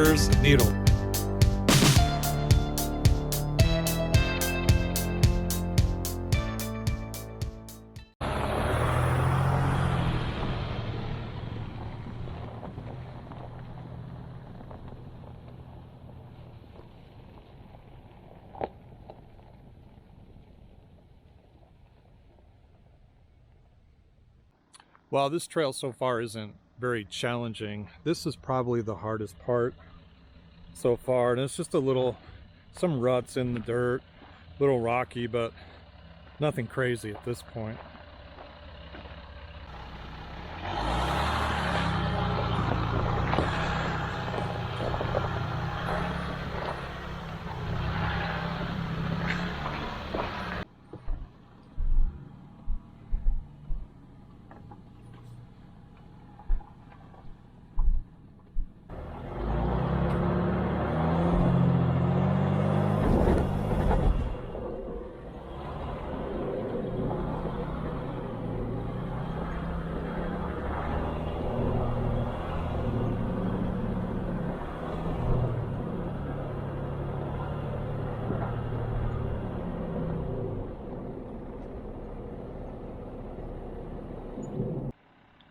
Spurs Needle. While this trail so far isn't very challenging, this is probably the hardest part so far, and it's just some ruts in the dirt, a little rocky, but nothing crazy at this point.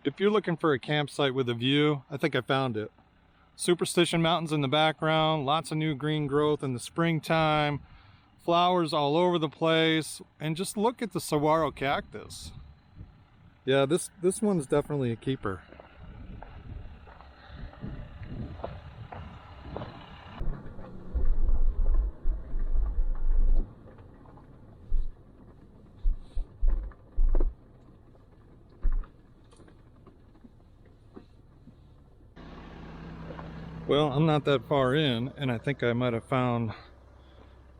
If you're looking for a campsite with a view, I think I found it. Superstition Mountains in the background, lots of new green growth in the springtime, flowers all over the place, and just look at the saguaro cactus. Yeah, this one's definitely a keeper. Well, I'm not that far in, and I think I might have found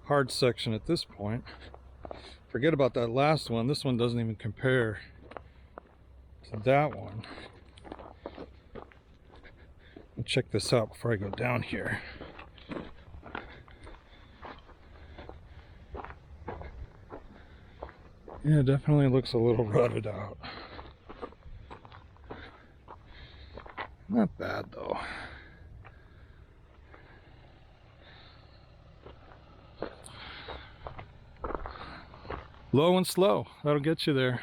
hard section at this point. Forget about that last one. This one doesn't even compare to that one. I'll check this out before I go down here. Yeah, it definitely looks a little rutted out. Not bad though. Low and slow, that'll get you there.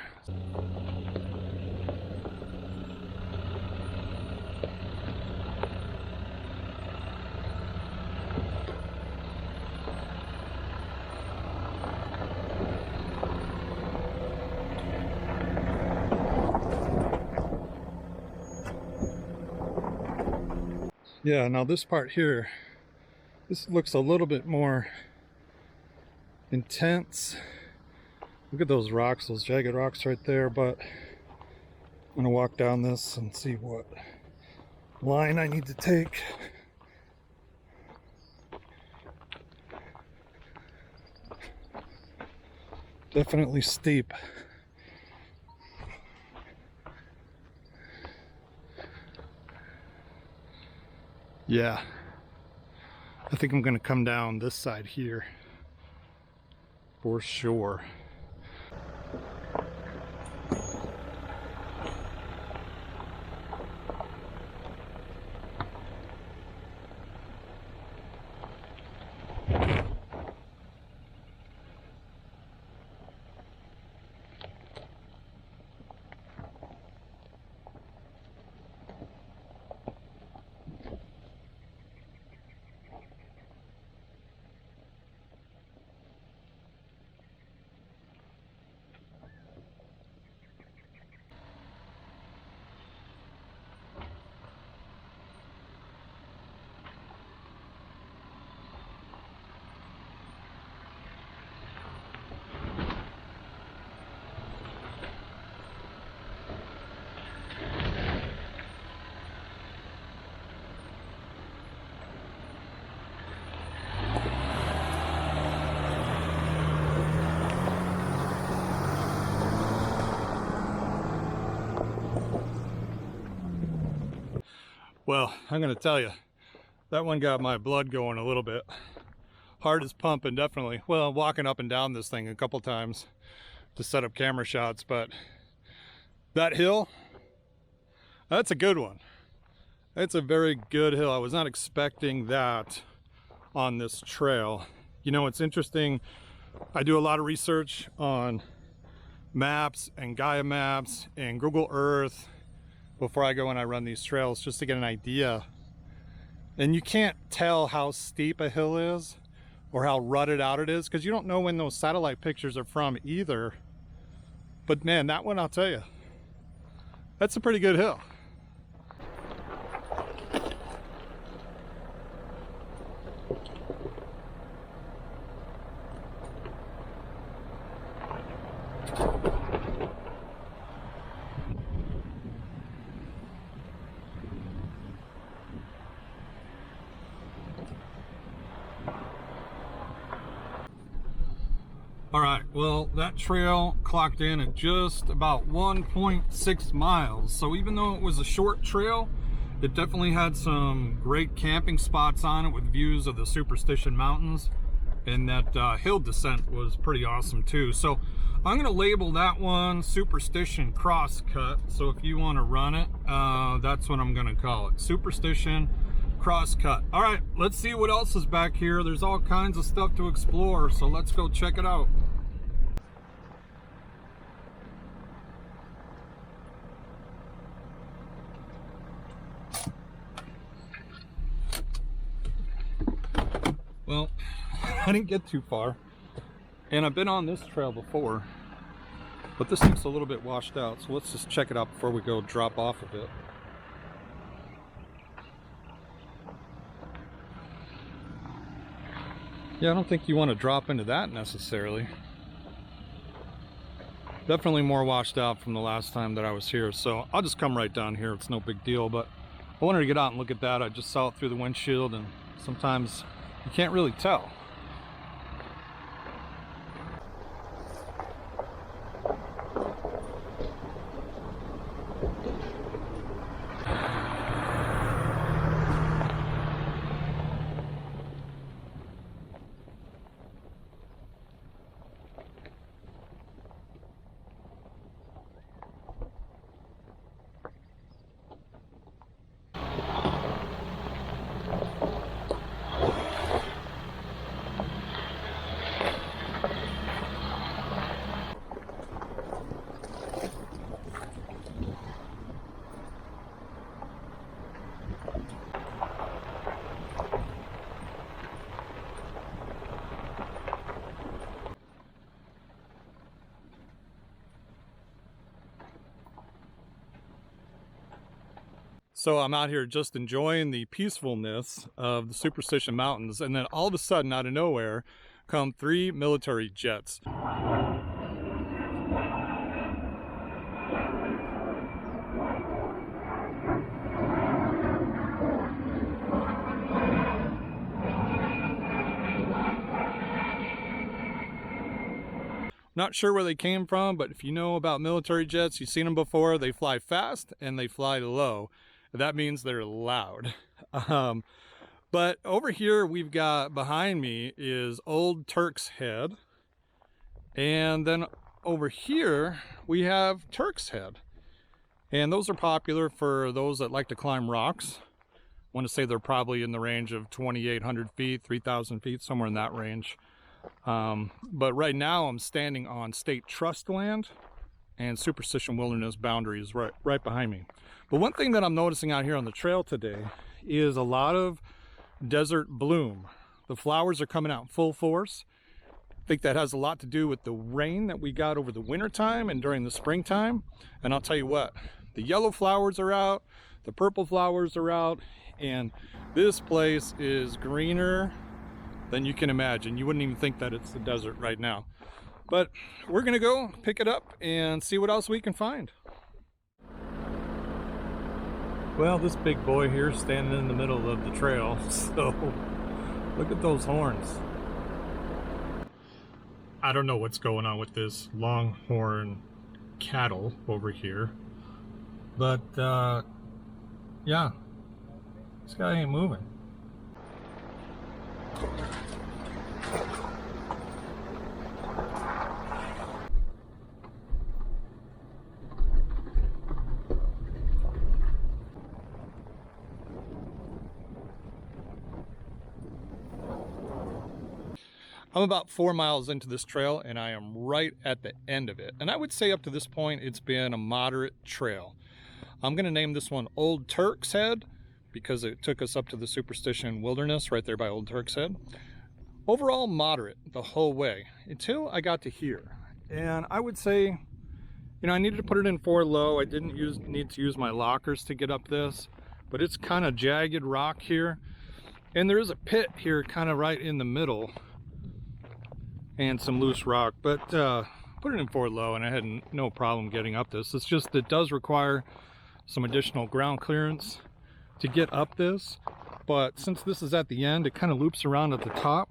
Yeah, now this part here, this looks a little bit more intense. Look at those rocks, those jagged rocks right there, but I'm gonna walk down this and see what line I need to take. Definitely steep. Yeah, I think I'm gonna come down this side here for sure. Well, I'm gonna tell you, that one got my blood going a little bit. Heart is pumping, definitely. Well, walking up and down this thing a couple times to set up camera shots, but that hill, that's a good one. It's a very good hill. I was not expecting that on this trail. You know, it's interesting. I do a lot of research on maps and Gaia maps and Google Earth before I go and I run these trails, just to get an idea. And you can't tell how steep a hill is or how rutted out it is, because you don't know when those satellite pictures are from either. But man, that one, I'll tell you, that's a pretty good hill. All right, well, that trail clocked in at just about 1.6 miles. So even though it was a short trail, it definitely had some great camping spots on it with views of the Superstition Mountains. And that hill descent was pretty awesome too. So I'm gonna label that one Superstition Crosscut. So if you wanna run it, that's what I'm gonna call it, Superstition Crosscut. All right, let's see what else is back here. There's all kinds of stuff to explore, so let's go check it out. Well, I didn't get too far, and I've been on this trail before, but this looks a little bit washed out, so let's just check it out before we go drop off a bit. Yeah, I don't think you want to drop into that necessarily. Definitely more washed out from the last time that I was here, so I'll just come right down here. It's no big deal, but I wanted to get out and look at that. I just saw it through the windshield, and sometimes you can't really tell. So I'm out here just enjoying the peacefulness of the Superstition Mountains, and then all of a sudden, out of nowhere, come 3 military jets. Not sure where they came from, but if you know about military jets, you've seen them before. They fly fast and they fly low. That means they're loud. But over here we've got, behind me is Old Turks Head. And then over here we have Turks Head. And those are popular for those that like to climb rocks. I want to say they're probably in the range of 2,800 feet, 3,000 feet, somewhere in that range. But right now I'm standing on state trust land, and Superstition Wilderness boundary is right behind me. But one thing that I'm noticing out here on the trail today is a lot of desert bloom. The flowers are coming out in full force. I think that has a lot to do with the rain that we got over the winter time and during the springtime. And I'll tell you what, the yellow flowers are out, the purple flowers are out, and this place is greener than you can imagine. You wouldn't even think that it's the desert right now. But we're gonna go pick it up and see what else we can find. Well, this big boy here is standing in the middle of the trail, so look at those horns. I don't know what's going on with this longhorn cattle over here, but yeah, this guy ain't moving. I'm about 4 miles into this trail and I am right at the end of it. And I would say up to this point, it's been a moderate trail. I'm gonna name this one Old Turks Head because it took us up to the Superstition Wilderness right there by Old Turks Head. Overall moderate the whole way until I got to here. And I would say, you know, I needed to put it in 4 low. I didn't need to use my lockers to get up this, but it's kind of jagged rock here. And there is a pit here kind of right in the middle and some loose rock, but put it in 4 low and I had no problem getting up this. It's just, it does require some additional ground clearance to get up this, but since this is at the end, it kind of loops around at the top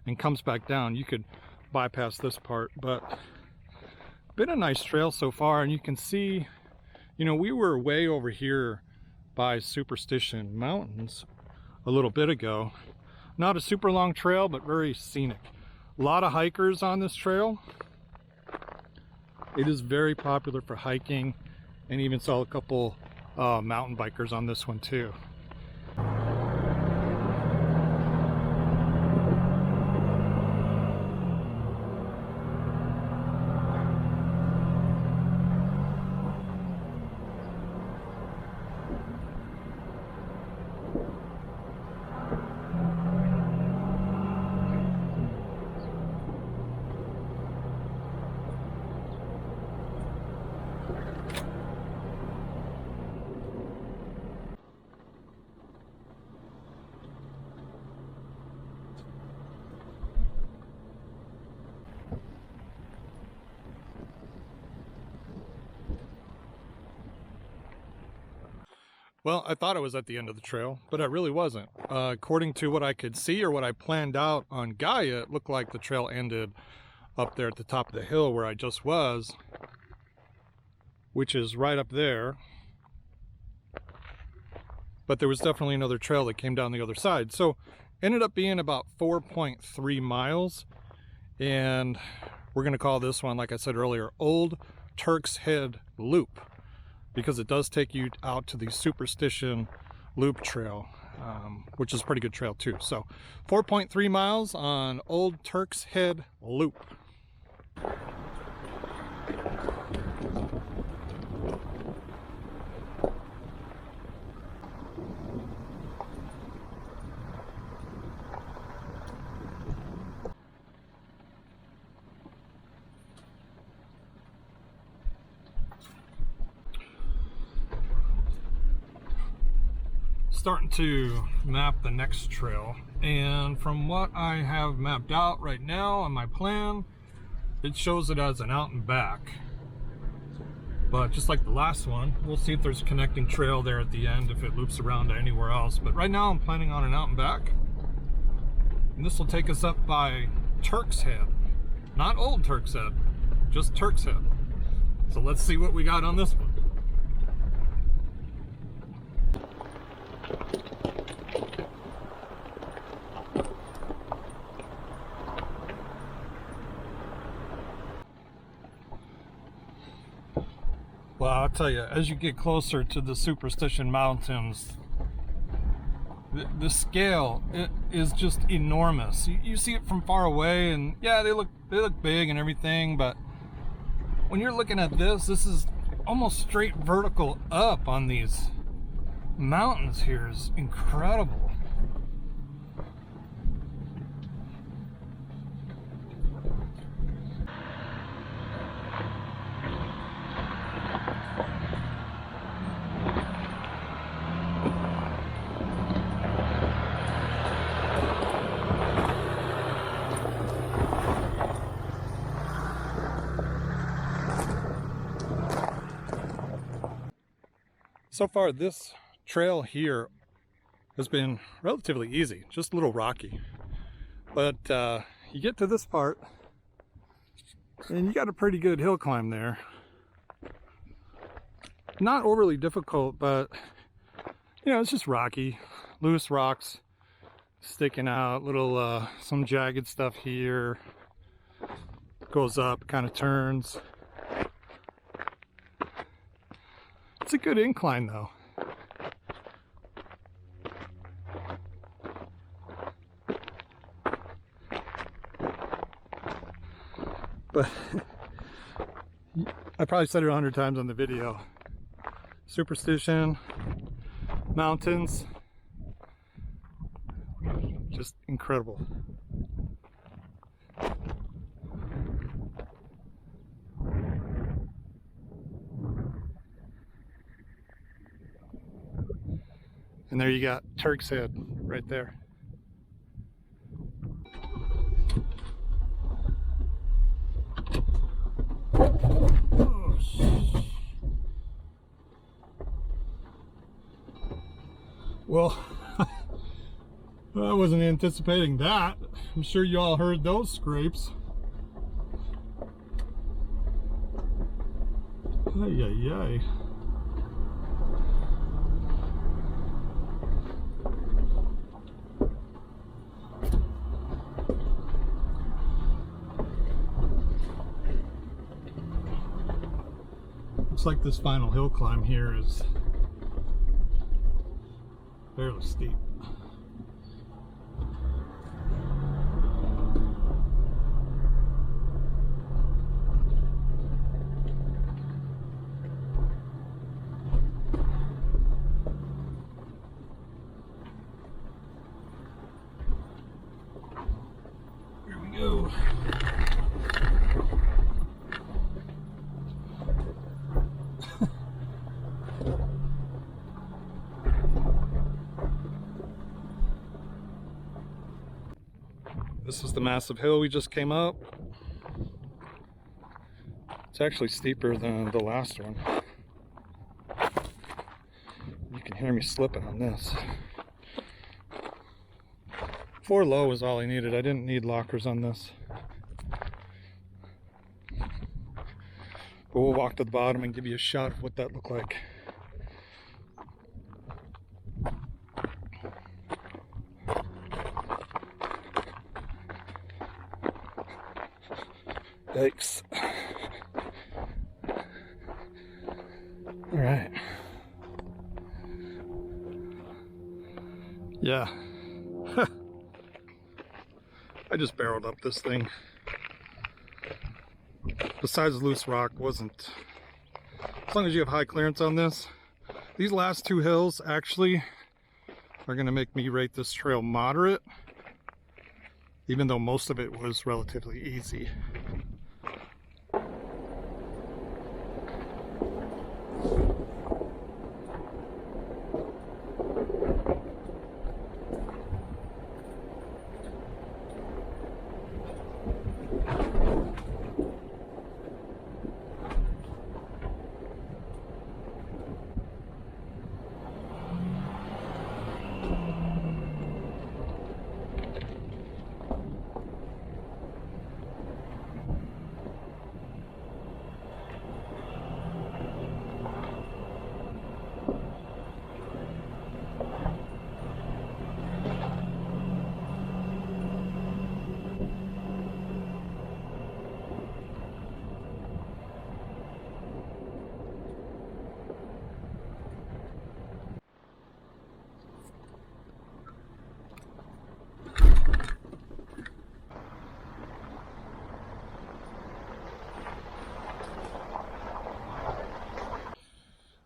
and comes back down. You could bypass this part, but been a nice trail so far. And you can see, you know, we were way over here by Superstition Mountains a little bit ago. Not a super long trail, but very scenic. A lot of hikers on this trail. It is very popular for hiking, and even saw a couple mountain bikers on this one too. Well, I thought I was at the end of the trail, but I really wasn't. According to what I could see or what I planned out on Gaia, it looked like the trail ended up there at the top of the hill where I just was, which is right up there. But there was definitely another trail that came down the other side. So ended up being about 4.3 miles. And we're going to call this one, like I said earlier, Old Turks Head Loop, because it does take you out to the Superstition Loop Trail, which is a pretty good trail too. So 4.3 miles on Old Turks Head Loop. Starting to map the next trail, and from what I have mapped out right now on my plan, it shows it as an out and back. But just like the last one, we'll see if there's a connecting trail there at the end, if it loops around to anywhere else. But right now I'm planning on an out and back, and this will take us up by Turks Head, not Old Turks Head, just Turks Head. So let's see what we got on this one. Well, I'll tell you, as you get closer to the Superstition Mountains, the scale is just enormous. You see it from far away, and yeah, they look big and everything, but when you're looking at this is almost straight vertical up on these mountains here. Is incredible. So far, this trail here has been relatively easy, just a little rocky. But you get to this part, and you got a pretty good hill climb there. Not overly difficult, but you know, it's just rocky, loose rocks sticking out, little some jagged stuff here. Goes up, kind of turns. It's a good incline though. But I probably said it 100 times on the video. Superstition Mountains, just incredible. And there you got Turks Head right there. Well, I wasn't anticipating that. I'm sure you all heard those scrapes. Ay, ay, ay. Looks like this final hill climb here is fairly steep. Here we go. This is the massive hill we just came up. It's actually steeper than the last one. You can hear me slipping on this. 4 low is all I needed. I didn't need lockers on this. But we'll walk to the bottom and give you a shot of what that looked like. Yikes. All right. Yeah. I just barreled up this thing. Besides loose rock, wasn't. As long as you have high clearance on this. These last 2 hills actually are going to make me rate this trail moderate, even though most of it was relatively easy.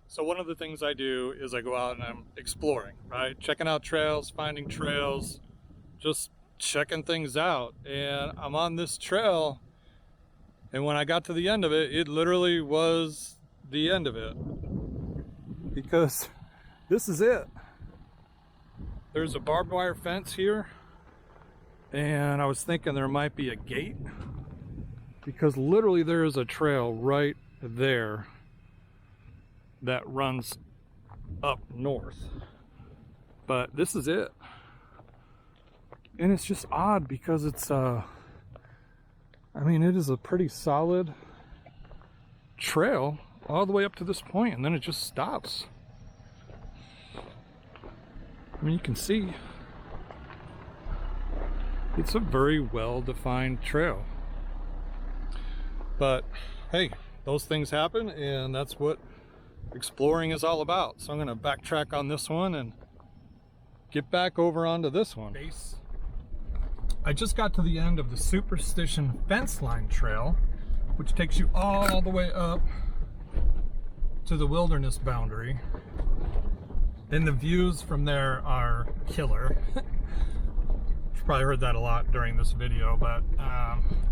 So one of the things I do is I go out and I'm exploring, right? Checking out trails, finding trails, just checking things out. And I'm on this trail, and when I got to the end of it, it literally was the end of it. Because this is it. There's a barbed wire fence here, and I was thinking there might be a gate, because literally there is a trail right there that runs up north, but this is it. And it's just odd because it's I mean, it is a pretty solid trail all the way up to this point, and then it just stops. I mean, you can see it's a very well defined trail, but hey, those things happen, and that's what exploring is all about. So I'm going to backtrack on this one and get back over onto this one. I just got to the end of the Superstition fence line trail, which takes you all the way up to the wilderness boundary. And the views from there are killer. You've probably heard that a lot during this video, but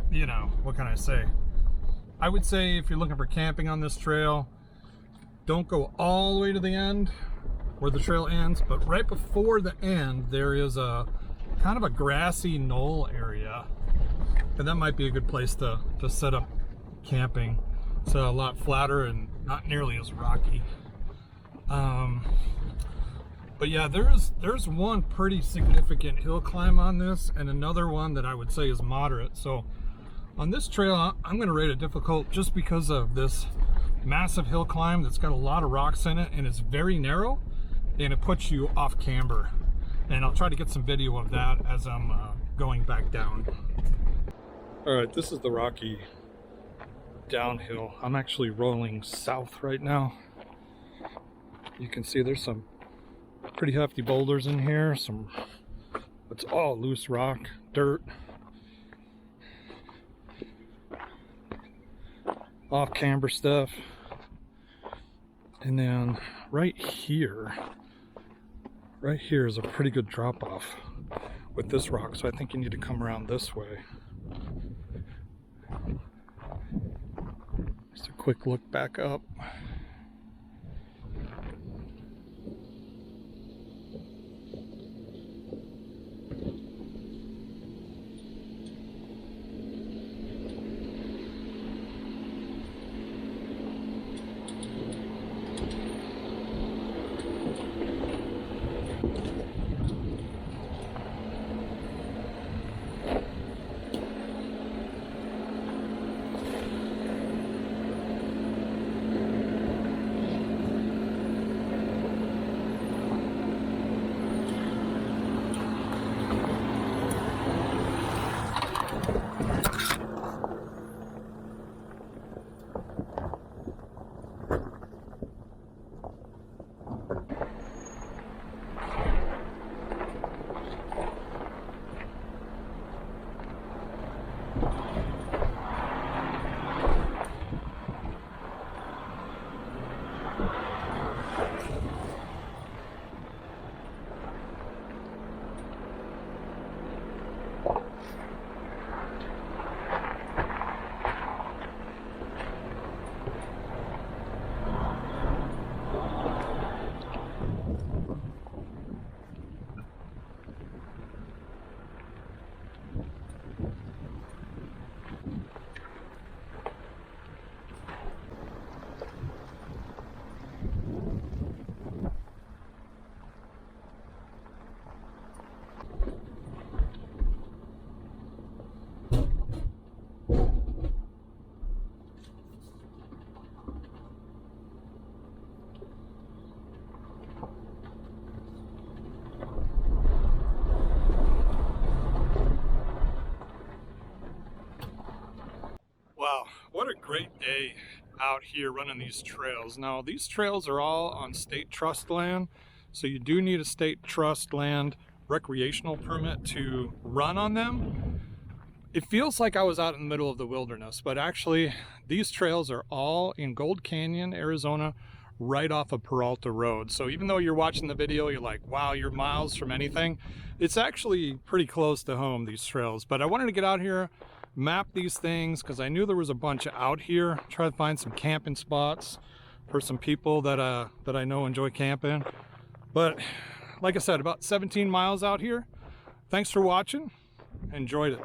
you know, what can I say? I would say if you're looking for camping on this trail, don't go all the way to the end where the trail ends, but right before the end there is a kind of a grassy knoll area, and that might be a good place to set up camping. It's a lot flatter and not nearly as rocky. But yeah, there's one pretty significant hill climb on this, and another one that I would say is moderate. So on this trail, I'm going to rate it difficult just because of this massive hill climb that's got a lot of rocks in it, and it's very narrow, and it puts you off camber. And I'll try to get some video of that as I'm going back down. All right, this is the rocky downhill. I'm actually rolling south right now. You can see there's some pretty hefty boulders in here. It's all loose rock, dirt. Off camber stuff. And then right here is a pretty good drop off with this rock, so I think you need to come around this way. Just a quick look back up. Wow, what a great day out here running these trails. Now, these trails are all on state trust land, so you do need a state trust land recreational permit to run on them. It feels like I was out in the middle of the wilderness, but actually these trails are all in Gold Canyon, Arizona, right off of Peralta Road. So even though you're watching the video, you're like, wow, you're miles from anything. It's actually pretty close to home, these trails. But I wanted to get out here, map these things, because I knew there was a bunch out here. Try to find some camping spots for some people that I know enjoy camping. But like I said, about 17 miles out here. Thanks for watching. Enjoyed it.